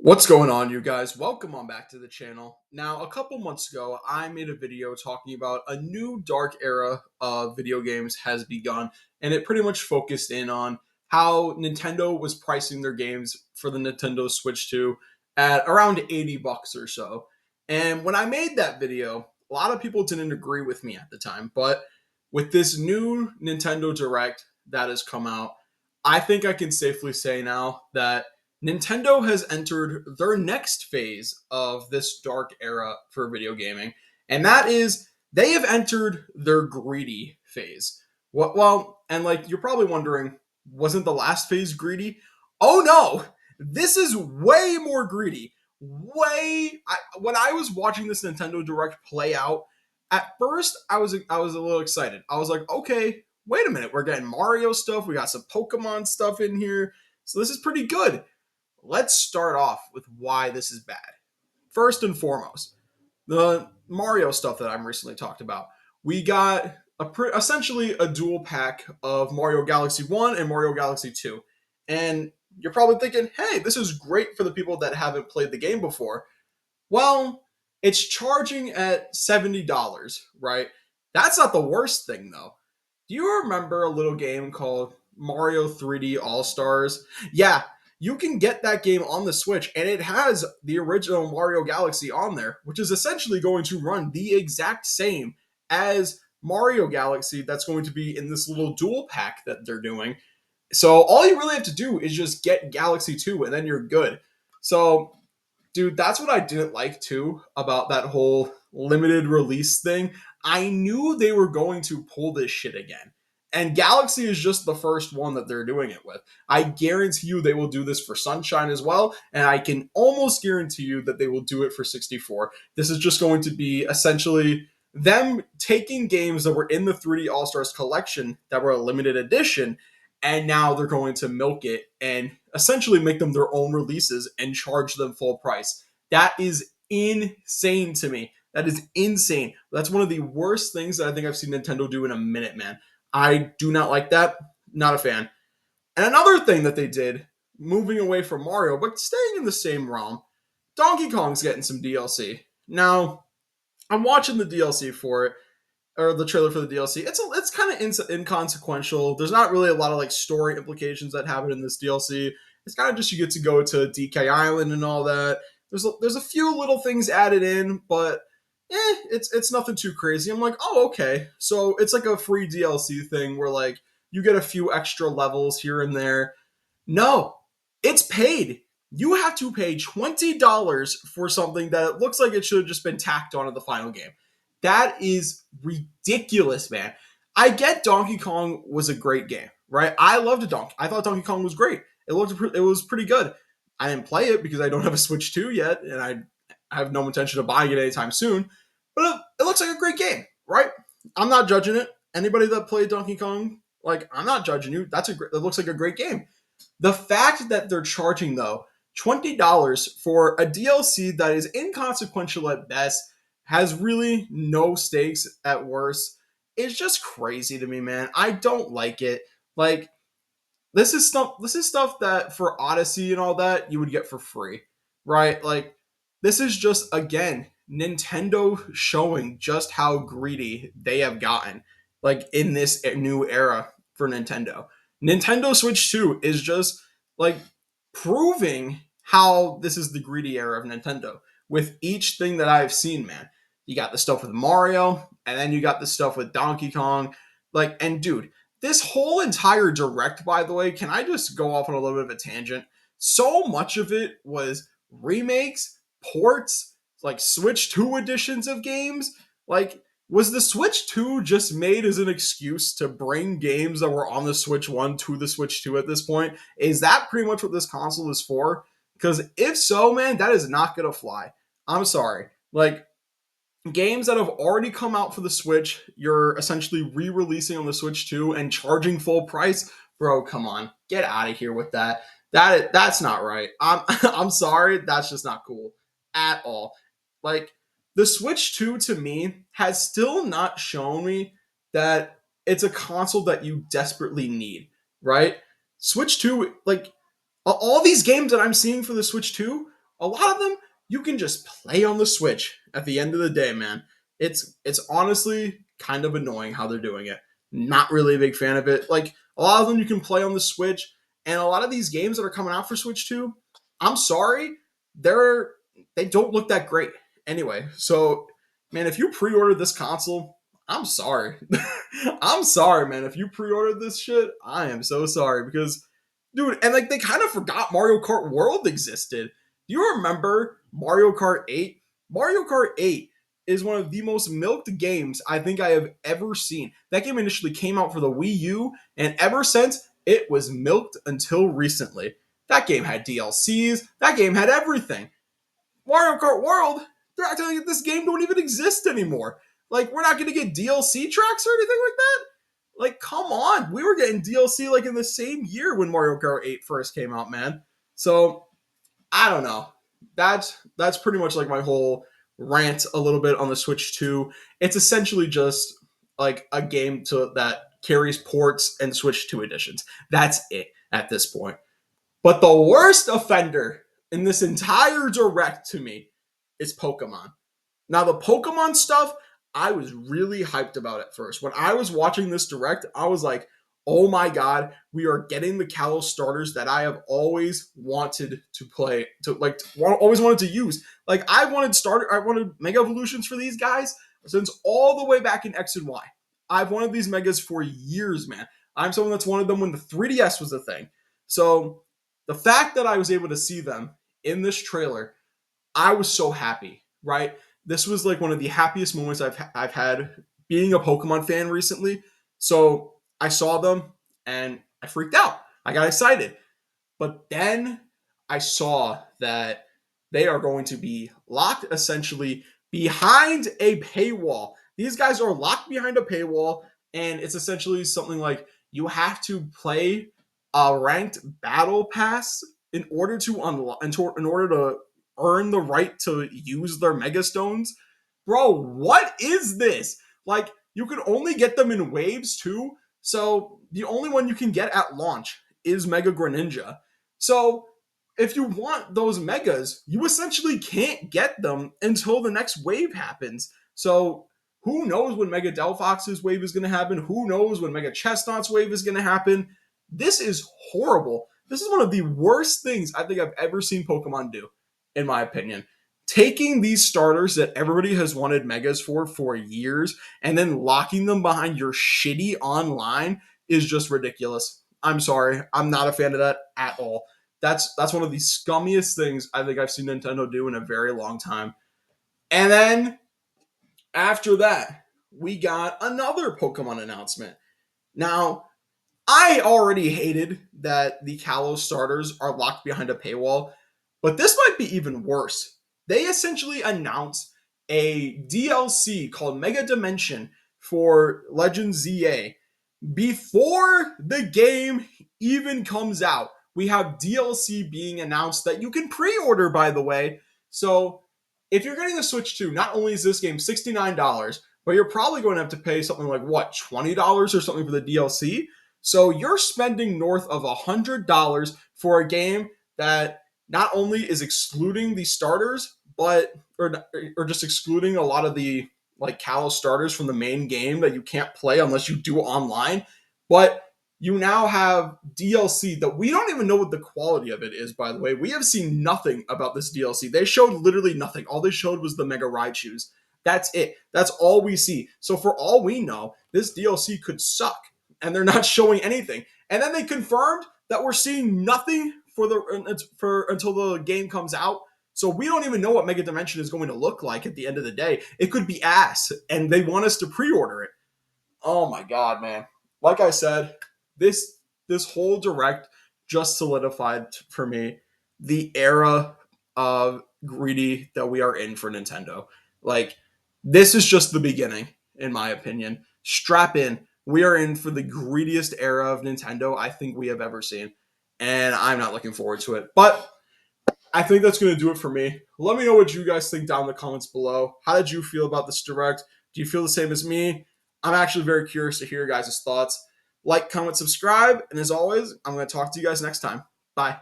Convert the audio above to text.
What's going on, you guys? Welcome on back to the channel. Now, a couple months ago, I made a video talking about a new dark era of video games has begun, and it pretty much focused in on how Nintendo was pricing their games for the Nintendo Switch 2 at around 80 bucks or so. And when I made that video, a lot of people didn't agree with me at the time, but with this new Nintendo Direct that has come out, I think I can safely say now that Nintendo has entered their next phase of this dark era for video gaming, and that is they have entered their greedy phase. Well, and like you're probably wondering, wasn't the last phase greedy? Oh no, this is way more greedy. When I was watching this Nintendo Direct play out, at first I was a little excited. I was like, okay, wait a minute, we're getting Mario stuff, we got some Pokemon stuff in here, so this is pretty good. Let's start off with why this is bad. First and foremost, the Mario stuff that I'm recently talked about. We got essentially a dual pack of Mario Galaxy 1 and Mario Galaxy 2. And you're probably thinking, hey, this is great for the people that haven't played the game before. Well, it's charging at $70, right? That's not the worst thing, though. Do you remember a little game called Mario 3D All Stars? Yeah, you can get that game on the Switch, and it has the original Mario Galaxy on there, which is essentially going to run the exact same as Mario Galaxy that's going to be in this little dual pack that they're doing. So all you really have to do is just get Galaxy 2, and then you're good. So dude, that's what I didn't like too about that whole limited release thing. I knew they were going to pull this shit again. And Galaxy is just the first one that they're doing it with. I guarantee you they will do this for Sunshine as well, and I can almost guarantee you that they will do it for 64. This is just going to be essentially them taking games that were in the 3D All Stars collection that were a limited edition, and now they're going to milk it and essentially make them their own releases and charge them full price. That is insane to me. That is insane. That's one of the worst things that I think I've seen Nintendo do in a minute, man. I do not like that. Not a fan. And another thing that they did, moving away from Mario, but staying in the same realm, Donkey Kong's getting some DLC. Now, I'm watching the DLC for it, or the trailer for the DLC. It's kind of inconsequential. There's not really a lot of like story implications that happen in this DLC. It's kind of just you get to go to DK Island and all that. There's a few little things added in, but it's nothing too crazy. I'm like, oh okay, so it's like a free DLC thing where like you get a few extra levels here and there. No, it's paid. You have to pay $20 for something that it looks like it should have just been tacked on at the final game. That is ridiculous, man. I get Donkey Kong was a great game, right? I loved Donkey. I thought Donkey Kong was great. It was pretty good. I didn't play it because I don't have a Switch 2 yet, and I have no intention of buying it anytime soon. But it looks like a great game, right? I'm not judging it. Anybody that played Donkey Kong, like I'm not judging you. It looks like a great game. The fact that they're charging though $20 for a DLC that is inconsequential at best, has really no stakes at worst, is just crazy to me, man. I don't like it. Like this is stuff that for Odyssey and all that you would get for free, right? Like this is just again Nintendo showing just how greedy they have gotten like in this new era for Nintendo. Nintendo Switch 2 is just like proving how this is the greedy era of Nintendo with each thing that I've seen, man. You got the stuff with Mario, and then you got the stuff with Donkey Kong. Like, and dude, this whole entire direct, by the way, can I just go off on a little bit of a tangent? So much of it was remakes, ports, like Switch 2 editions of games. Like, was the Switch 2 just made as an excuse to bring games that were on the Switch 1 to the Switch 2 at this point? Is that pretty much what this console is for? Because if so, man, that is not going to fly. I'm sorry. Like, games that have already come out for the Switch, you're essentially re-releasing on the Switch 2 and charging full price. Bro, come on. Get out of here with that. That's not right. I'm sorry, that's just not cool at all. Like the Switch 2 to me has still not shown me that it's a console that you desperately need, right? Switch 2 like all these games that I'm seeing for the Switch 2 A lot of them you can just play on the Switch at the end of the day, man. It's honestly kind of annoying how they're doing it. Not really a big fan of it. Like a lot of them you can play on the Switch, and a lot of these games that are coming out for Switch 2, I'm sorry, they're they don't look that great. Anyway, so man, if you pre-ordered this console, I'm sorry. I'm sorry, man. If you pre-ordered this shit, I am so sorry because dude, and like they kind of forgot Mario Kart World existed. Do you remember Mario Kart 8? Mario Kart 8 is one of the most milked games I think I have ever seen. That game initially came out for the Wii U, and ever since, it was milked until recently. That game had DLCs, that game had everything. Mario Kart World, they're acting like this game don't even exist anymore. Like, we're not going to get DLC tracks or anything like that. Like, come on. We were getting DLC like in the same year when Mario Kart 8 first came out, man. So, I don't know. That's pretty much like my whole rant a little bit on the Switch 2. It's essentially just like a game to that carries ports and Switch 2 editions. That's it at this point. But the worst offender in this entire direct to me is Pokemon. Now, the Pokemon stuff, I was really hyped about at first. When I was watching this direct, I was like, oh my God, we are getting the Kalos starters that I have always wanted to play, always wanted to use. Like, I wanted Mega Evolutions for these guys since all the way back in X and Y. I've wanted these Megas for years, man. I'm someone that's wanted them when the 3DS was a thing. So, the fact that I was able to see them in this trailer, I was so happy, right? This was like one of the happiest moments I've had being a Pokemon fan recently. So I saw them and I freaked out. I got excited. But then I saw that they are going to be locked essentially behind a paywall. These guys are locked behind a paywall, and it's essentially something like you have to play a ranked battle pass in order to unlock, in order to earn the right to use their Mega Stones. Bro, what is this? Like, you can only get them in waves too. So the only one you can get at launch is Mega Greninja. So if you want those megas, you essentially can't get them until the next wave happens. So who knows when Mega Delphox's wave is going to happen? Who knows when Mega Chestnut's wave is going to happen? This is horrible. This is one of the worst things I think I've ever seen Pokemon do, in my opinion. Taking these starters that everybody has wanted megas for years and then locking them behind your shitty online is just ridiculous. I'm sorry. I'm not a fan of that at all. That's one of the scummiest things I think I've seen Nintendo do in a very long time. And then after that, we got another Pokemon announcement. Now, I already hated that the Kalos starters are locked behind a paywall, but this might be even worse. They essentially announced a DLC called Mega Dimension for Legend ZA before the game even comes out. We have DLC being announced that you can pre-order, by the way. So if you're getting the Switch 2, not only is this game $69, but you're probably going to have to pay something like what, $20 or something for the DLC. So you're spending north of $100 for a game that not only is excluding the starters, but or just excluding a lot of the like Kalos starters from the main game that you can't play unless you do online. But you now have DLC that we don't even know what the quality of it is, by the way. We have seen nothing about this DLC. They showed literally nothing. All they showed was the Mega Raichus. That's it. That's all we see. So for all we know, this DLC could suck. And they're not showing anything. And then they confirmed that we're seeing nothing for until the game comes out. So we don't even know what Mega Dimension is going to look like at the end of the day. It could be ass, and they want us to pre-order it. Oh my god, man. Like I said, this whole direct just solidified for me the era of greedy that we are in for Nintendo. Like, this is just the beginning, in my opinion. Strap in. We are in for the greediest era of Nintendo I think we have ever seen. And I'm not looking forward to it. But I think that's going to do it for me. Let me know what you guys think down in the comments below. How did you feel about this direct? Do you feel the same as me? I'm actually very curious to hear your guys' thoughts. Like, comment, subscribe, and as always, I'm going to talk to you guys next time. Bye.